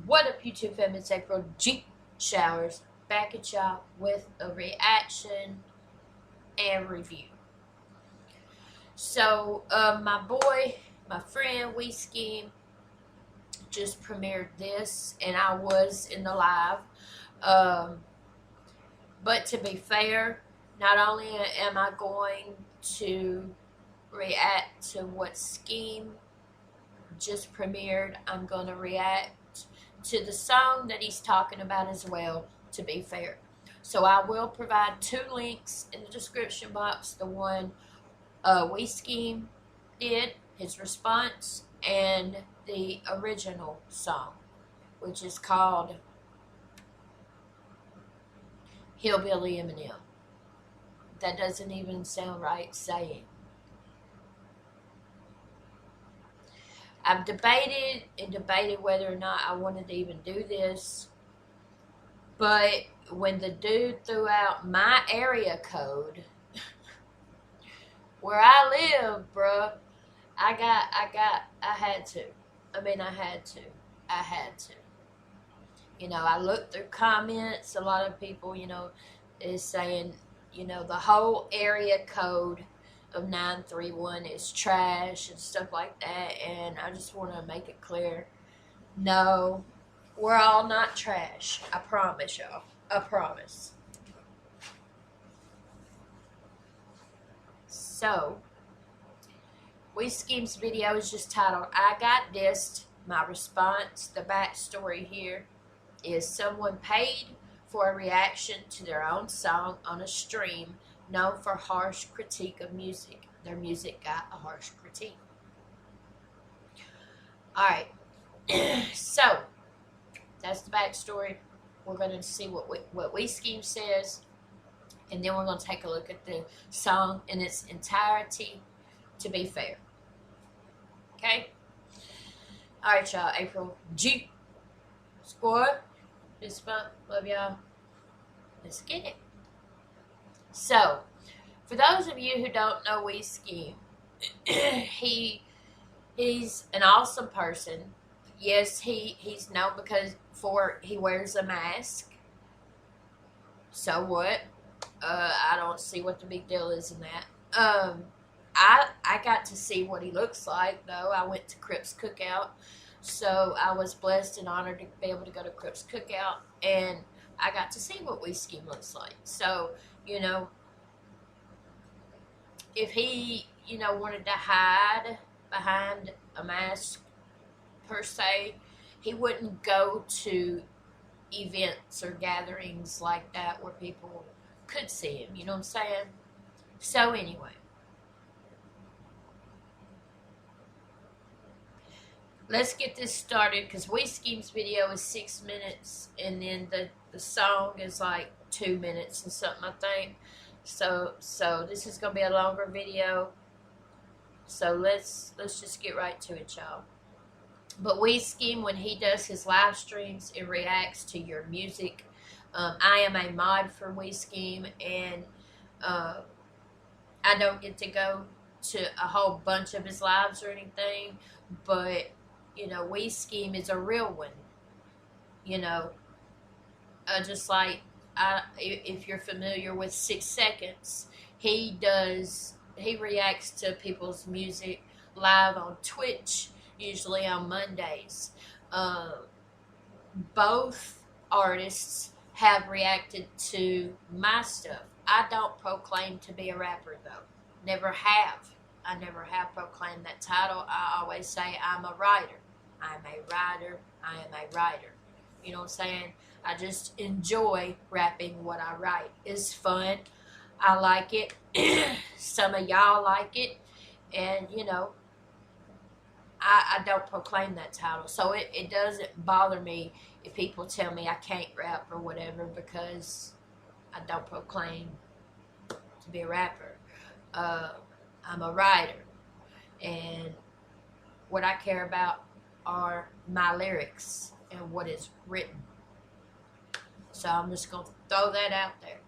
What up, YouTube fam? It's April G Showers back at y'all with a reaction and review. So, my friend, We Skeem, just premiered this, and I was in the live. But to be fair, not only am I going to react to what Skeem just premiered, I'm going to react to the song that he's talking about as well, to be fair. So I will provide two links in the description box. The one We Skeem did, his response, and the original song, which is called Hillbilly Eminem. That doesn't even sound right saying. I've debated whether or not I wanted to even do this, but when the dude threw out my area code where I live, bruh, I had to. I had to. You know, I looked through comments. A lot of people, is saying, the whole area code of 931 is trash and stuff like that, and I just want to make it clear, no, we're all not trash. I promise y'all. I promise. So, We Skeem's video is just titled, I Got Dissed. My response, the backstory here, is someone paid for a reaction to their own song on a stream known for harsh critique of music. Their music got a harsh critique. Alright, so that's the backstory. We're going to see what We Skeem says, and then we're going to take a look at the song in its entirety, to be fair. Okay? Alright, y'all. April G Squad. This month. Love y'all. Let's get it. So, for those of you who don't know We Skeem, he's an awesome person. Yes, he's known because he wears a mask. So what? I don't see what the big deal is in that. I got to see what he looks like, though. I went to Crips Cookout, so I was blessed and honored to be able to go to Crips Cookout, and I got to see what We Skeem looks like. So, if he, wanted to hide behind a mask, per se, he wouldn't go to events or gatherings like that where people could see him. You know what I'm saying? So, anyway. Let's get this started, because We Skeem's video is 6 minutes, and then the song is like 2 minutes and something, I think. So this is gonna be a longer video. So let's just get right to it, y'all. But We Skeem, when he does his live streams, it reacts to your music. I am a mod for We Skeem, and I don't get to go to a whole bunch of his lives or anything, but We Skeem is a real one. Just like if you're familiar with 6 Seconds, he reacts to people's music live on Twitch, usually on Mondays. Both artists have reacted to my stuff. I don't proclaim to be a rapper, though. Never have. I never have proclaimed that title. I always say I'm a writer. I'm a writer. I am a writer. You know what I'm saying? I just enjoy rapping what I write. It's fun. I like it. Some of y'all like it. And, I don't proclaim that title. So it doesn't bother me if people tell me I can't rap or whatever, because I don't proclaim to be a rapper. I'm a writer. And what I care about are my lyrics and what is written. So I'm just going to throw that out there.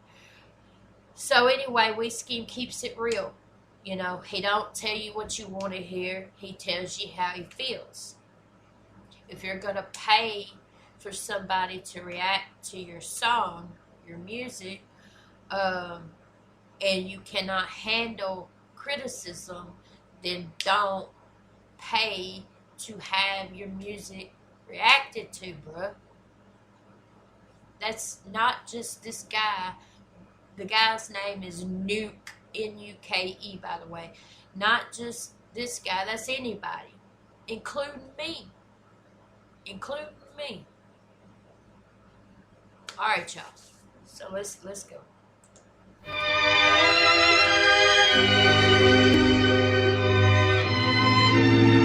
So anyway, We Skeem keeps it real. He don't tell you what you want to hear. He tells you how he feels. If you're going to pay for somebody to react to your song, your music, and you cannot handle criticism, then don't pay to have your music reacted to, bruh. That's not just this guy. The guy's name is Nuke, N-U-K-E, by the way. Not just this guy, that's anybody, including me. Including me. Alright, y'all. So let's go.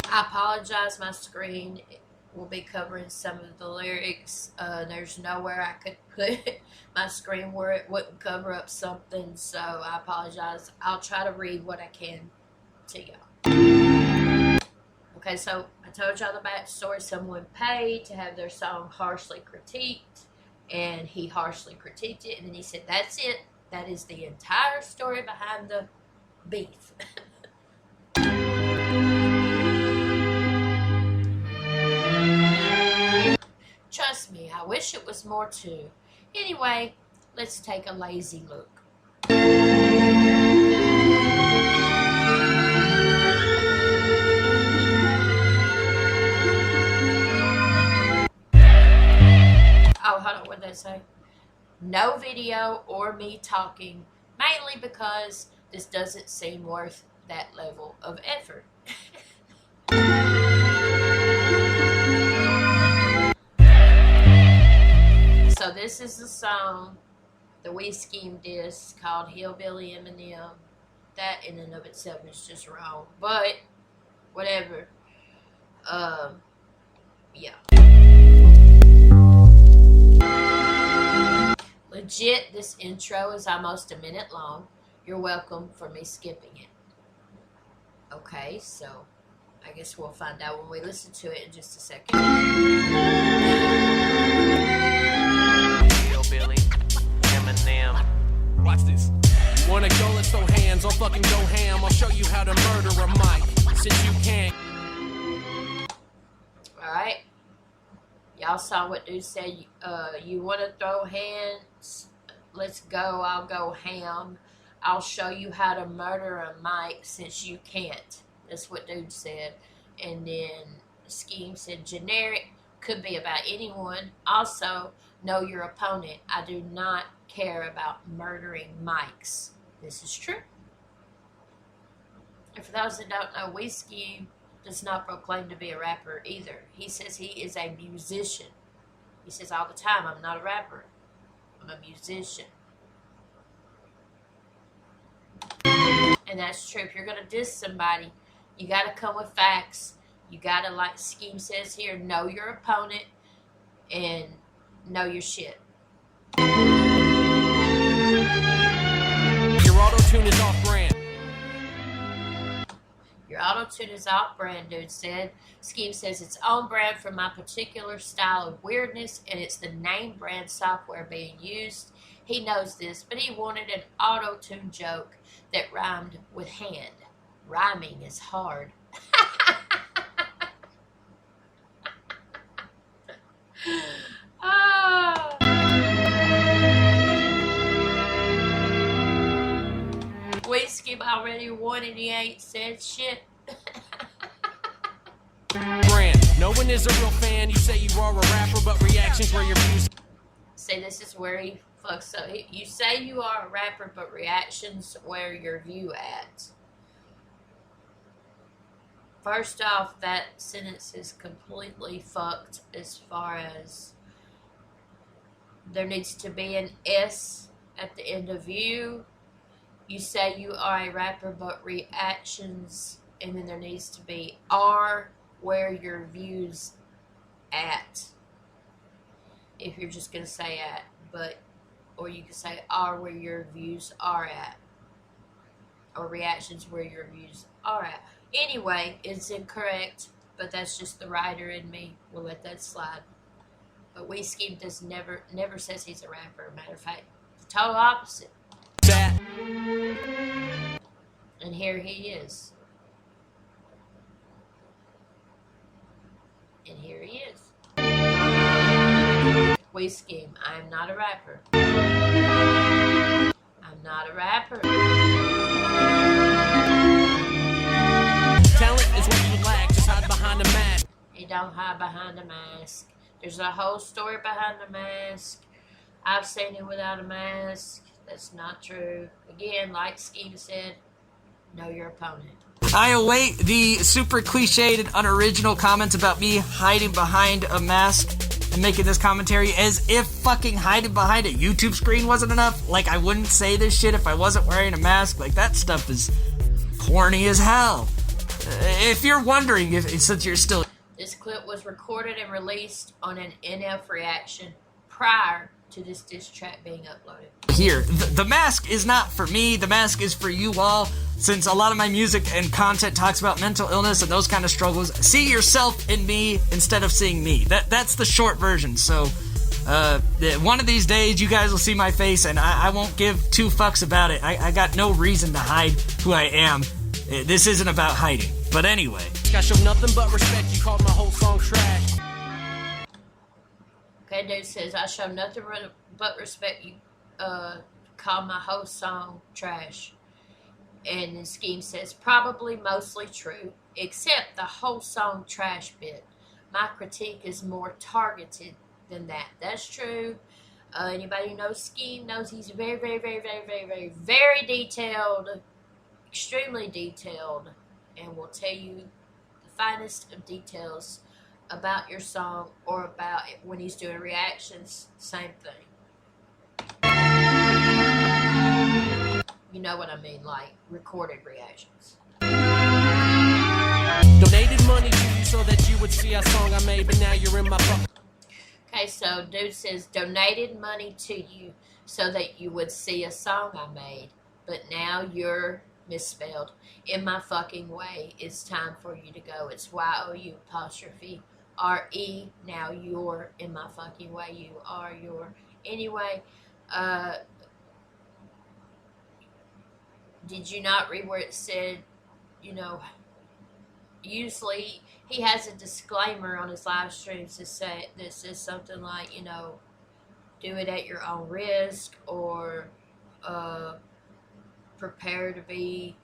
I apologize, my screen will be covering some of the lyrics. There's nowhere I could put my screen where it wouldn't cover up something, so I apologize. I'll try to read what I can to y'all. Okay, so I told y'all the backstory. Someone paid to have their song harshly critiqued, and he harshly critiqued it, and then he said, that's it. That is the entire story behind the beef. Trust me, I wish it was more too. Anyway, let's take a lazy look. Oh, hold on, what did that say? No video or me talking, mainly because this doesn't seem worth that level of effort. So this is the song that we Skeem dissed called Hillbilly Eminem. That in and of itself is just wrong, but whatever. Yeah. Legit, this intro is almost a minute long. You're welcome for me skipping it. Okay, so I guess we'll find out when we listen to it in just a second. Hillbilly Eminem. Watch this. You wanna go? Let's throw hands. I'll fucking go ham. I'll show you how to murder a mic since you can't. Alright. Y'all saw what dude said. You want to throw hands? Let's go. I'll go ham. I'll show you how to murder a mic since you can't. That's what dude said. And then Skeem said generic. Could be about anyone. Also, know your opponent. I do not care about murdering mics. This is true. And for those that don't know, Skeem does not proclaim to be a rapper either. He says he is a musician. He says all the time, I'm not a rapper. I'm a musician. And that's true. If you're going to diss somebody, you got to come with facts. You got to, like Skeem says here, know your opponent and know your shit. Your auto-tune is off-brand. Your auto-tune is off-brand, dude said. Skeem says it's on-brand for my particular style of weirdness, and it's the name brand software being used. He knows this, but he wanted an auto-tune joke that rhymed with hand. Rhyming is hard. Oh. Skeem already won and he ain't said shit. Brand. No one is a real fan. You say you are a rapper, but reactions where your views. See, this is where he fucks up. You say you are a rapper, but reactions where your view at. First off, that sentence is completely fucked as far as there needs to be an S at the end of you. You say you are a rapper, but reactions, and then there needs to be R where your views at. If you're just going to say at, but, or you could say R where your views are at. Or reactions where your views are at. Anyway, it's incorrect, but that's just the writer in me. We'll let that slide. But Skeem does never says he's a rapper. Matter of fact, the total opposite. That. And here he is. And here he is. We Skeem. I am not a rapper. I'm not a rapper. Talent is what you lack, just hide behind a mask. You don't hide behind a mask. There's a whole story behind the mask. I've seen it without a mask. That's not true. Again, like Skeem said, know your opponent. I await the super cliched and unoriginal comments about me hiding behind a mask and making this commentary as if fucking hiding behind a YouTube screen wasn't enough. Like, I wouldn't say this shit if I wasn't wearing a mask. Like, that stuff is corny as hell. If you're wondering, since you're still... This clip was recorded and released on an NF reaction prior to this diss track being uploaded. Here, the mask is not for me, the mask is for you all, since a lot of my music and content talks about mental illness and those kind of struggles. See yourself in me instead of seeing me. That's the short version. So one of these days you guys will see my face and I won't give two fucks about it. I got no reason to hide who I am. This isn't about hiding. But anyway. I show nothing but respect, you called my whole song trash. Okay, dude says, I show nothing but respect. You call my whole song trash. And then Skeem says, probably mostly true, except the whole song trash bit. My critique is more targeted than that. That's true. Anybody who knows Skeem knows he's very, very, very, very, very, very, very detailed, extremely detailed, and will tell you the finest of details about your song or about it when he's doing reactions. Same thing. You know what I mean, like recorded reactions. Donated money to you so that you would see a song I made, but now you're in my pocket. Okay, so dude says, donated money to you so that you would see a song I made, but now you're misspelled. In my fucking way. It's time for you to go. It's Y-O-U''R-E. Now you're in my fucking way. You are your. Anyway, did you not read where it said, you know, usually he has a disclaimer on his live streams that says something like, you know, do it at your own risk, or prepare to be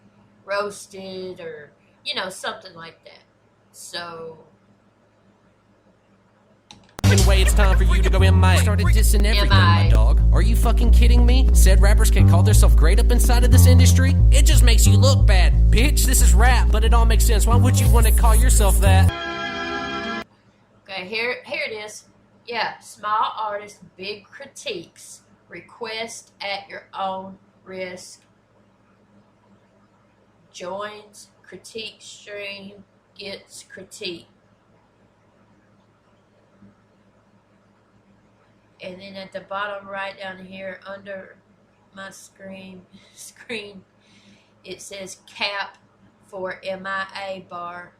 roasted, or, you know, something like that. So Anyway, it's time for you to go MIA. Started dissing everything, my dog. Are you fucking kidding me? Said rappers can call themselves great up inside of this industry? It just makes you look bad. Bitch, this is rap, but it all makes sense. Why would you want to call yourself that? Okay, here it is. Yeah, small artists, big critiques. Request at your own risk. Joins critique stream, gets critique. And then at the bottom right down here under my screen, it says cap for MIA bar.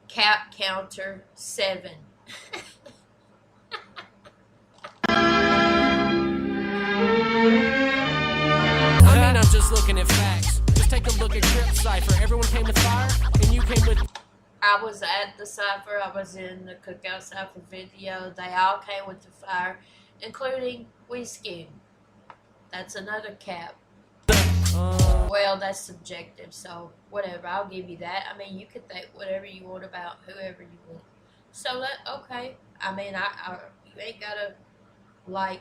Cap counter 7. I'm just looking at facts. Just take a look at Crip Cypher. Everyone came with fire, and you came with... I was at the Cypher. I was in the Cookout Cypher video. They all came with the fire, including We Skeem. That's another cap. Well, that's subjective, so whatever. I'll give you that. I mean, you could think whatever you want about whoever you want. So, okay. I mean, you ain't got to like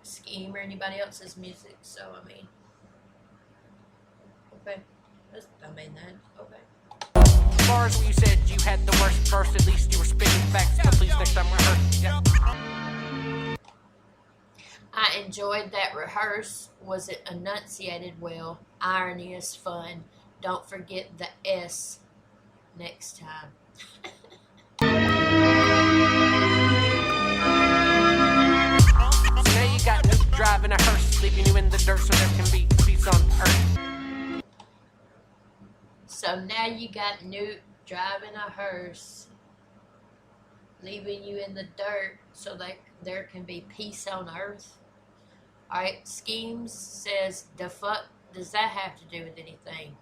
Skeem or anybody else's music, so, I mean... Okay. Okay. Bars where you said you had the worst verse, at least you were spitting facts. So please next time rehearse. Yeah. I enjoyed that rehearse. Was it enunciated well? Irony is fun. Don't forget the S next time. So now you got Nuke driving a hearse, leaving you in the dirt so there can be peace on earth. So now you got Nuke driving a hearse, leaving you in the dirt so that there can be peace on earth. Alright, Skeem'S says, the fuck does that have to do with anything?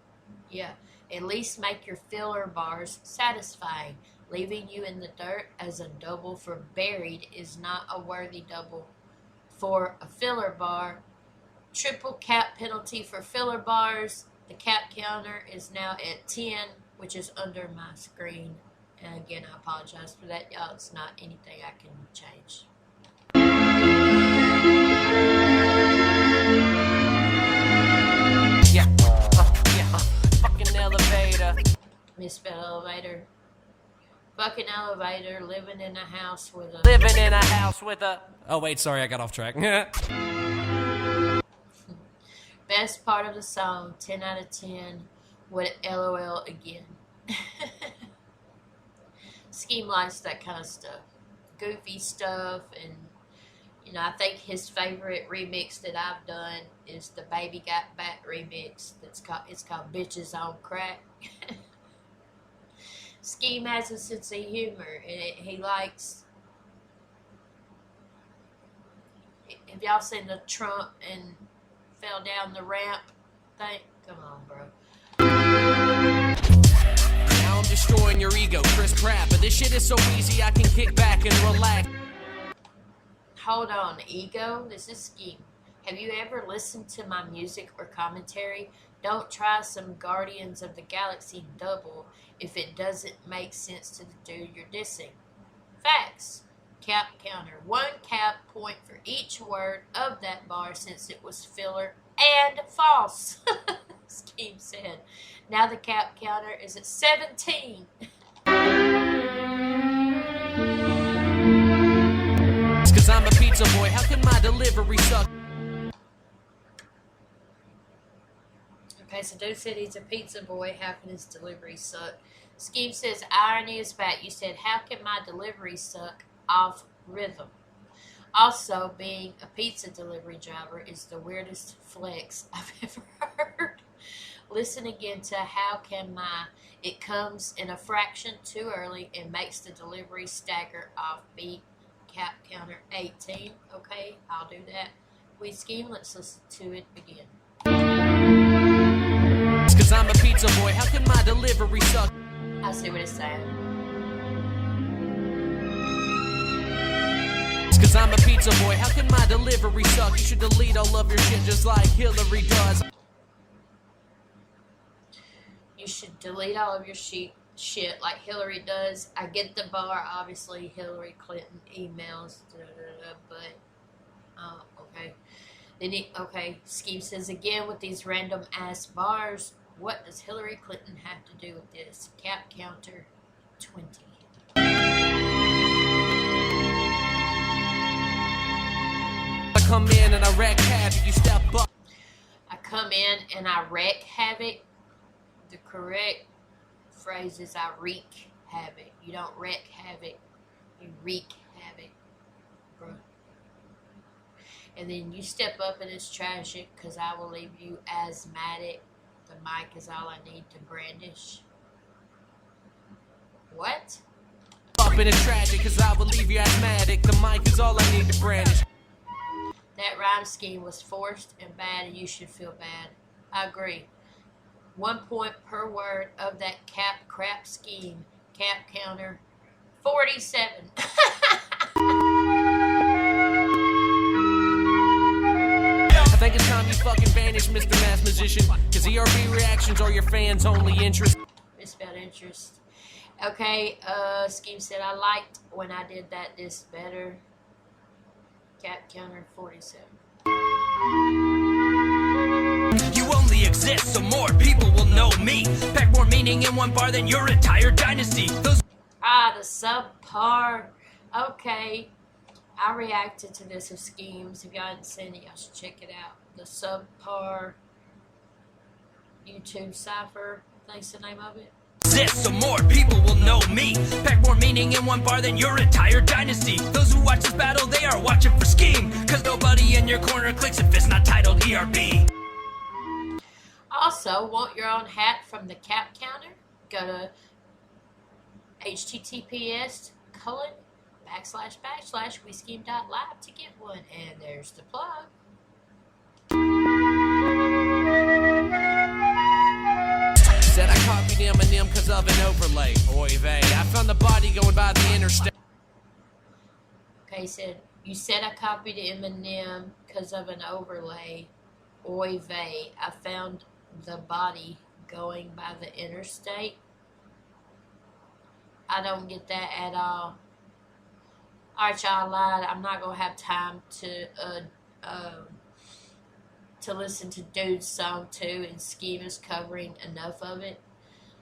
Yeah, at least make your filler bars satisfying. Leaving you in the dirt as a double for buried is not a worthy double for a filler bar. Triple cap penalty for filler bars. The cap counter is now at 10, which is under my screen. And again, I apologize for that, y'all. It's not anything I can change. Fucking elevator. Misspelled elevator. Fucking elevator, living in a house with a... Living in a house with a... Oh, wait, sorry, I got off track. Best part of the song, 10 out of 10, with LOL again. Skeem likes that kind of stuff. Goofy stuff, and, you know, I think his favorite remix that I've done is the Baby Got Back remix. It's called Bitches on Crack. Skeem has a sense of humor, and he likes... Have y'all seen the Trump and fell down the ramp thing? Come on, bro. Now I'm destroying your ego, Chris Pratt, but this shit is so easy I can kick back and relax. Hold on, ego? This is Skeem. Have you ever listened to my music or commentary? Don't try some Guardians of the Galaxy double if it doesn't make sense to the dude you're dissing. Facts. Cap counter. 1 cap point for each word of that bar since it was filler and false. Skeem said. Now the cap counter is at 17. It's 'cause I'm a pizza boy. How can my delivery suck? Okay, so dude said he's a pizza boy. How can his delivery suck? Skeem says, irony is back. You said, how can my delivery suck off rhythm? Also, being a pizza delivery driver is the weirdest flex I've ever heard. Listen again to how can my... It comes in a fraction too early and makes the delivery stagger off beat. Cap counter 18. Okay, I'll do that. We Skeem, let's listen to it again. It's 'cause I'm a pizza boy. How can my delivery suck? I see what it's saying. It's 'cause I'm a pizza boy. How can my delivery suck? You should delete all of your shit just like Hillary does. You should delete all of your shit like Hillary does. I get the bar, obviously, Hillary Clinton emails, but, okay. Then okay, Skeem says again with these random ass bars, what does Hillary Clinton have to do with this? Cap counter 20. I come in and I wreck havoc, you step up. I come in and I wreak havoc. The correct phrase is I wreak havoc. You don't wreak havoc, you wreak havoc, bro. And then you step up and it's tragic because I will leave you asthmatic. The mic is all I need to brandish. What? Up and it's tragic because I will leave you asthmatic. The mic is all I need to brandish. That rhyme scheme was forced and bad and you should feel bad. I agree. 1 point per word of that cap crap scheme. Cap counter 47. I think it's time you fucking vanish, Mr. Math Musician, cause ERB reactions are your fans' only interest. Misspelled interest. Okay, Skeem said I liked when I did this better. Cap counter 47. You only exist so more people will know me. Pack more meaning in one bar than your entire dynasty. The subpar. Okay. I reacted to this with Skeem'S. If y'all hadn't seen it, y'all should check it out. The subpar YouTube cipher. I think's the name of it. Exist so more people will know me. Pack more meaning in one bar than your entire dynasty. Those who watch this battle, they are watching for Skeem. Cause nobody in your corner clicks if it's not titled ERB. Also, want your own hat from the cap counter? Go to https://weskeem.live to get one. And there's the plug. Said I copied Eminem cause cause of an overlay. Oy vey, I found the body going by the interstate. Okay, he said, you said I copied Eminem because of an overlay. Oy vey, I found the body going by the interstate. I don't get that at all. Alright, y'all, I lied. I'm not going to have time to listen to Dude's song too, and Skeem'S covering enough of it.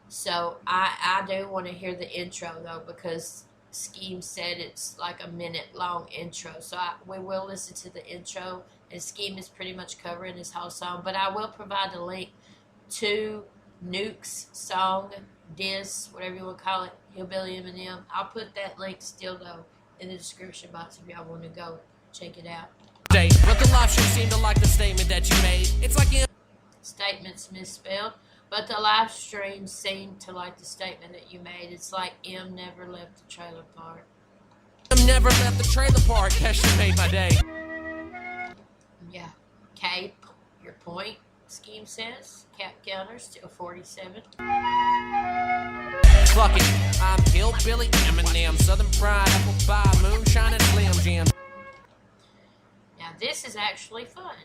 So I do want to hear the intro though, because Skeem'S said it's like a minute-long intro. So we will listen to the intro, and Skeem'S is pretty much covering his whole song. But I will provide a link to Nuke's song, diss, whatever you want to call it, Hillbilly Eminem. I'll put that link still, though, in the description box if y'all want to go check it out. But the live stream seemed to like the statement that you made. It's like Statement's misspelled, but the live stream seemed to like the statement that you made. It's like M never left the trailer park. M never left the trailer park. That shit made my day. Yeah. Okay, your point, Skeem'S says. Cap counter, still 47. Fuck it. I'm Hillbilly Eminem, Southern Pride, apple pie, moonshine, and Slim Jim. Now this is actually fun.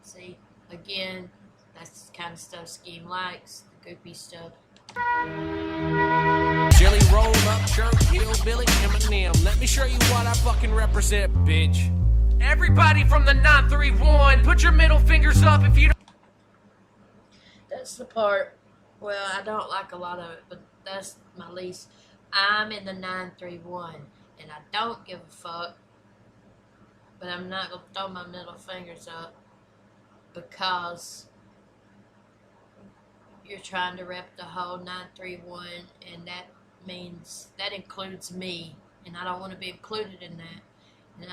See, again, that's the kind of stuff Skeem likes, the goopy stuff. Jelly roll up shirt, Hillbilly Eminem. Let me show you what I fucking represent, bitch. Everybody from the 931, put your middle fingers up if you don't. That's the part, well, I don't like a lot of it, but that's my least. I'm in the 931, and I don't give a fuck, but I'm not going to throw my middle fingers up because you're trying to rep the whole 931, and that means, that includes me, and I don't want to be included in that. And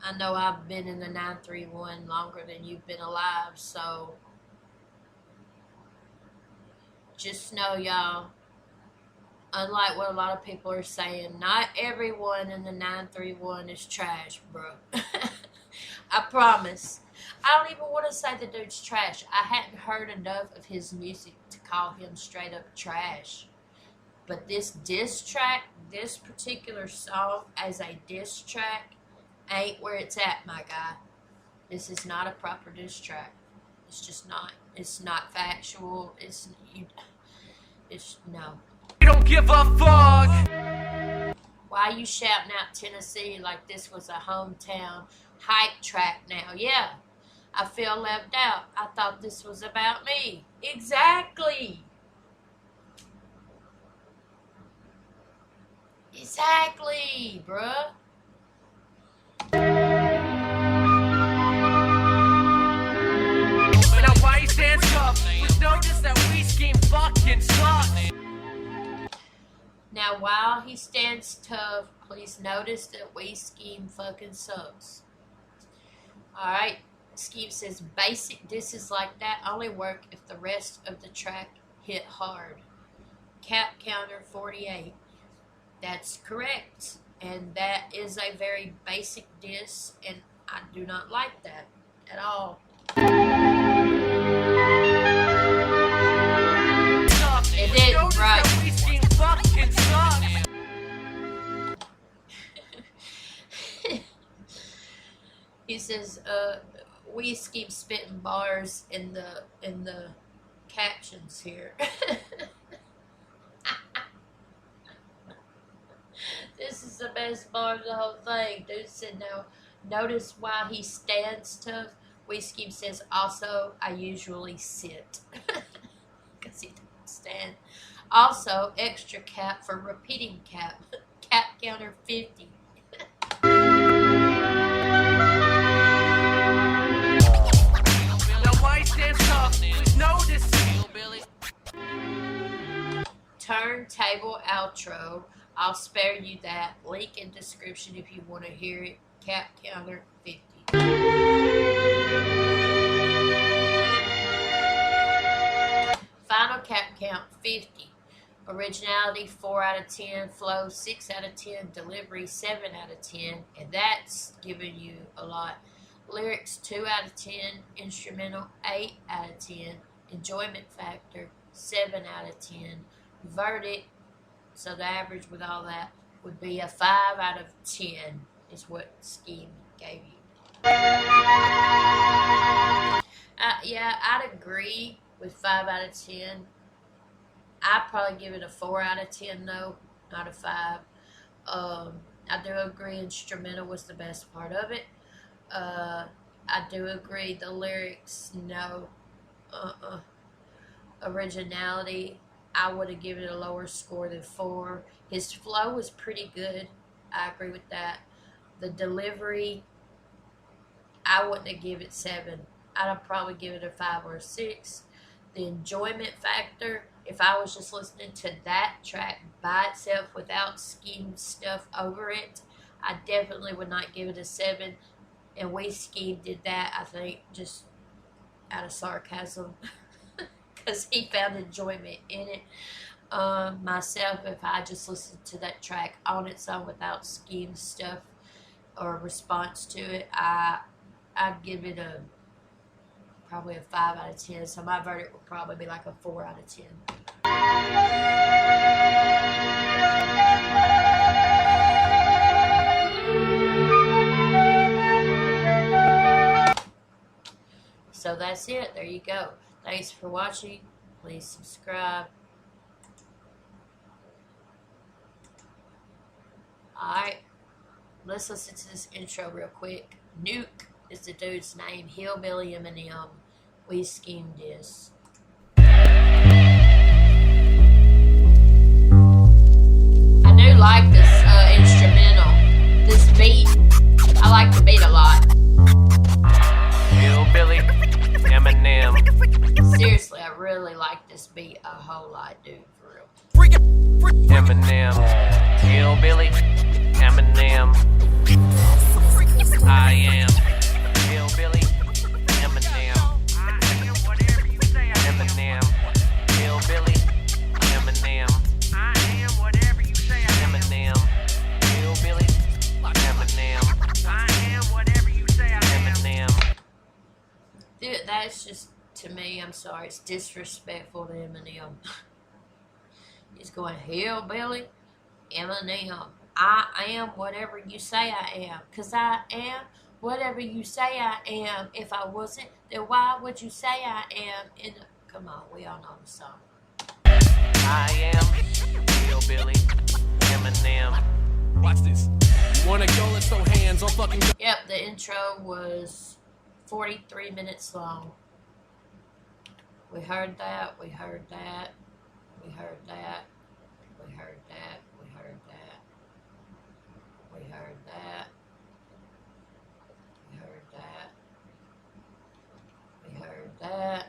I know I've been in the 931 longer than you've been alive, so just know, y'all, unlike what a lot of people are saying, not everyone in the 931 is trash, bro. I promise. I don't even want to say the dude's trash. I hadn't heard enough of his music to call him straight up trash. But this diss track, this particular song as a diss track, ain't where it's at, my guy. This is not a proper diss track. It's just not. It's not factual. It's no. You don't give a fuck. Why you shouting out Tennessee like this was a hometown hype track now? Yeah, I feel left out. I thought this was about me. Exactly. Exactly, bruh. Now why you stand tough? Just notice that we Skeem fucking suck. Now, while he stands tough, please notice that we Skeem fucking sucks. Alright, Skeem says basic disses like that only work if the rest of the track hit hard. Cap counter 48. That's correct. And that is a very basic diss, and I do not like that at all. It didn't, right? He says, we Skeem spitting bars in the captions here. This is the best bar of the whole thing. Dude said, now, notice why he stands tough. We Skeem says, also, I usually sit. Because he doesn't stand. Also, extra cap for repeating cap. Cap counter 50. Turntable outro. I'll spare you that. Link in description if you want to hear it. Cap counter 50. Final cap count 50. Originality 4 out of 10. Flow 6 out of 10. Delivery 7 out of 10. And that's giving you a lot. Lyrics 2 out of 10. Instrumental 8 out of 10. Enjoyment factor 7 out of 10. verdict, so the average with all that would be a 5 out of 10 is what Skeem gave you. Yeah, I'd agree with 5 out of 10. I'd probably give it a 4 out of 10 though, not a 5. I do agree instrumental was the best part of it. I do agree the lyrics, no. Originality, I would have given it a lower score than 4. His flow was pretty good. I agree with that. The delivery, I wouldn't have given it 7. I'd have probably given it a 5 or a 6. The enjoyment factor, if I was just listening to that track by itself without Skeem'S stuff over it, I definitely would not give it a 7. And Skeem did that, I think, just out of sarcasm. Because he found enjoyment in it. Myself, if I just listened to that track on its own without Skeem'S stuff or response to it, I'd give it probably a 5 out of 10. So my verdict would probably be like a 4 out of 10. So that's it. There you go. Thanks for watching. Please subscribe. Alright. Let's listen to this intro real quick. Nuke is the dude's name. Hillbilly Eminem. We schemed this. I do like this instrumental. This beat. I like the beat a lot. Hillbilly Eminem. Seriously, I really like this beat a whole lot, dude, for real. Eminem. Hillbilly Eminem. I am Hillbilly Eminem. Eminem. Hillbilly Eminem. Eminem. Hillbilly Eminem. Eminem. Dude, that's just, to me, I'm sorry, it's disrespectful to Eminem. He's going, hillbilly, Eminem. I am whatever you say I am. Because I am whatever you say I am. If I wasn't, then why would you say I am? Come on, we all know the song. I am Hillbilly Eminem. Watch this. You wanna go? Let's throw hands on fucking. Yep, the intro was 43 minutes long. We heard that, we heard that, we heard that, we heard that, we heard that, we heard that, we heard that, we heard that.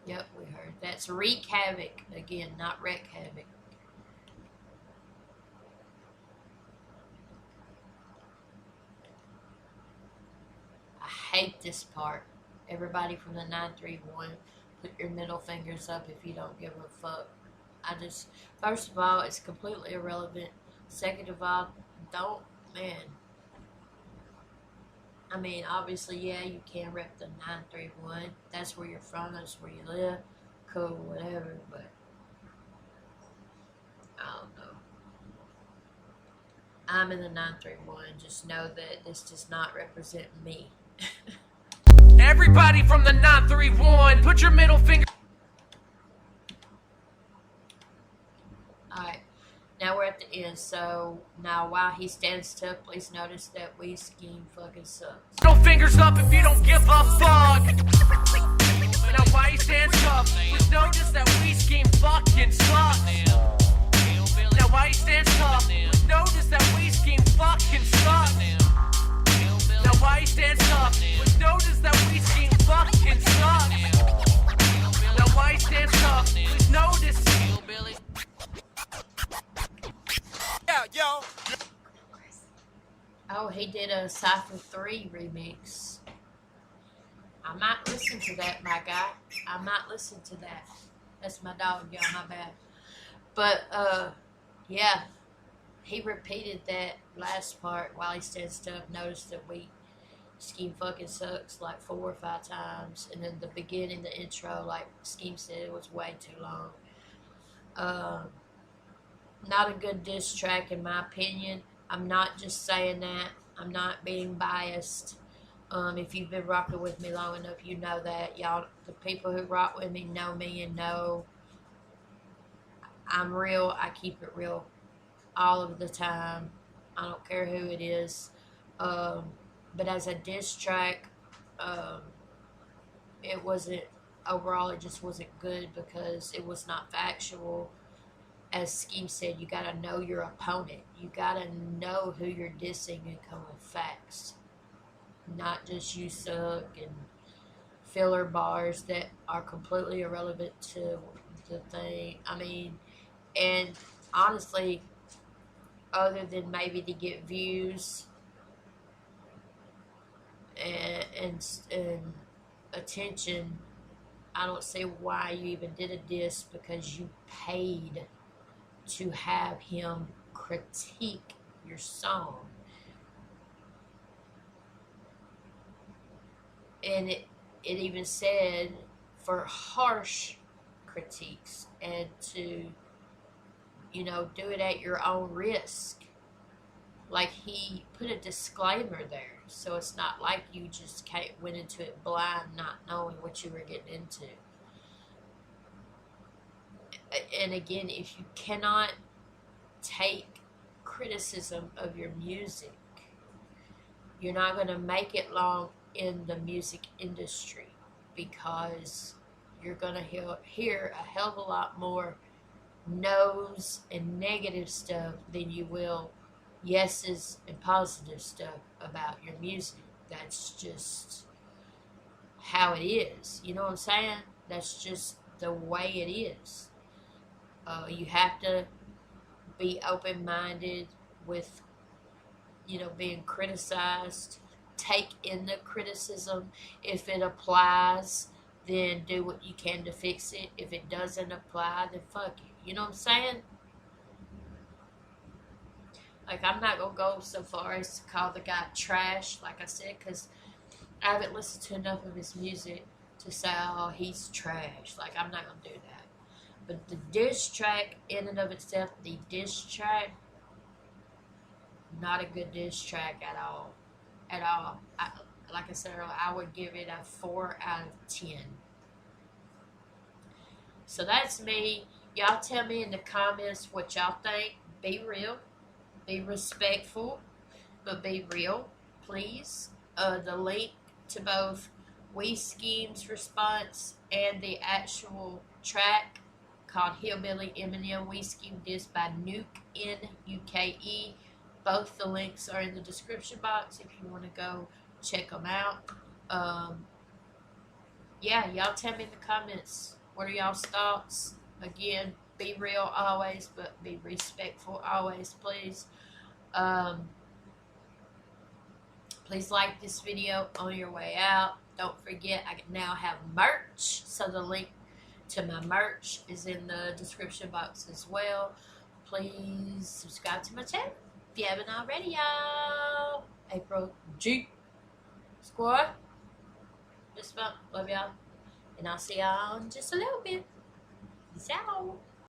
Yep, we heard that. It's Wreak Havoc again, not Wreck Havoc. I hate this part. Everybody from the 931, put your middle fingers up if you don't give a fuck. First of all, it's completely irrelevant. Second of all, man. I mean, obviously, yeah, you can rep the 931. That's where you're from, that's where you live. Cool, whatever, but I don't know. I'm in the 931. Just know that this does not represent me. Everybody from the 931, put your middle finger. Alright, now we're at the end. So now while he stands tough, please notice that Skeem fucking sucks. No fingers up if you don't give a fuck. Now why he stands tough, please notice that Skeem fucking sucks. Now why he stands tough, please notice that Skeem fucking sucks. Now why he stands tough, please notice that Skeem fucking sucks. Now why he stands tough, please notice. Yeah, yo. Oh, he did a Cypher 3 remix. I might listen to that, my guy. I might listen to that. That's my dog, y'all, my bad. But, yeah. He repeated that last part while he said stuff. Notice that Skeem fucking sucks like 4 or 5 times. And then the beginning, the intro, like Skeem said, it was way too long. Not a good diss track in my opinion. I'm not just saying that. I'm not being biased. If you've been rocking with me long enough, you know that. Y'all, the people who rock with me know me and know I'm real. I keep it real all of the time. I don't care who it is. But as a diss track, it wasn't, overall, it just wasn't good because it was not factual. As Skeem'S said, you gotta know your opponent. You gotta know who you're dissing and come with facts. Not just you suck and filler bars that are completely irrelevant to the thing. I mean, and honestly, other than maybe to get views and attention, I don't see why you even did a diss, because you paid to have him critique your song. And it even said for harsh critiques and to, you know, do it at your own risk. Like, he put a disclaimer there, so it's not like you just went into it blind, not knowing what you were getting into. And again, if you cannot take criticism of your music, you're not going to make it long in the music industry, because you're going to hear a hell of a lot more no's and negative stuff than you will yeses and positive stuff about your music. That's just how it is. You know what I'm saying? That's just the way it is. You have to be open-minded with, you know, being criticized. Take in the criticism. If it applies, then do what you can to fix it. If it doesn't apply, then fuck it. You know what I'm saying? Like, I'm not going to go so far as to call the guy trash, like I said, because I haven't listened to enough of his music to say, oh, he's trash. Like, I'm not going to do that. But the diss track, in and of itself, the diss track, not a good diss track at all. At all. Like I said earlier, I would give it a 4 out of 10. So that's me. Y'all tell me in the comments what y'all think. Be real. Be respectful. But be real, please. The link to both Skeem'S response and the actual track called Hillbilly Eminem Skeem Diss by Nuke, Nuke. Both the links are in the description box if you want to go check them out. Yeah, y'all tell me in the comments, what are y'all's thoughts? Again, be real always, but be respectful always, please. Please like this video on your way out. Don't forget, I now have merch, so the link to my merch is in the description box as well. Please subscribe to my channel if you haven't already, y'all. April G Squad. Just about love y'all. And I'll see y'all in just a little bit. Peace out.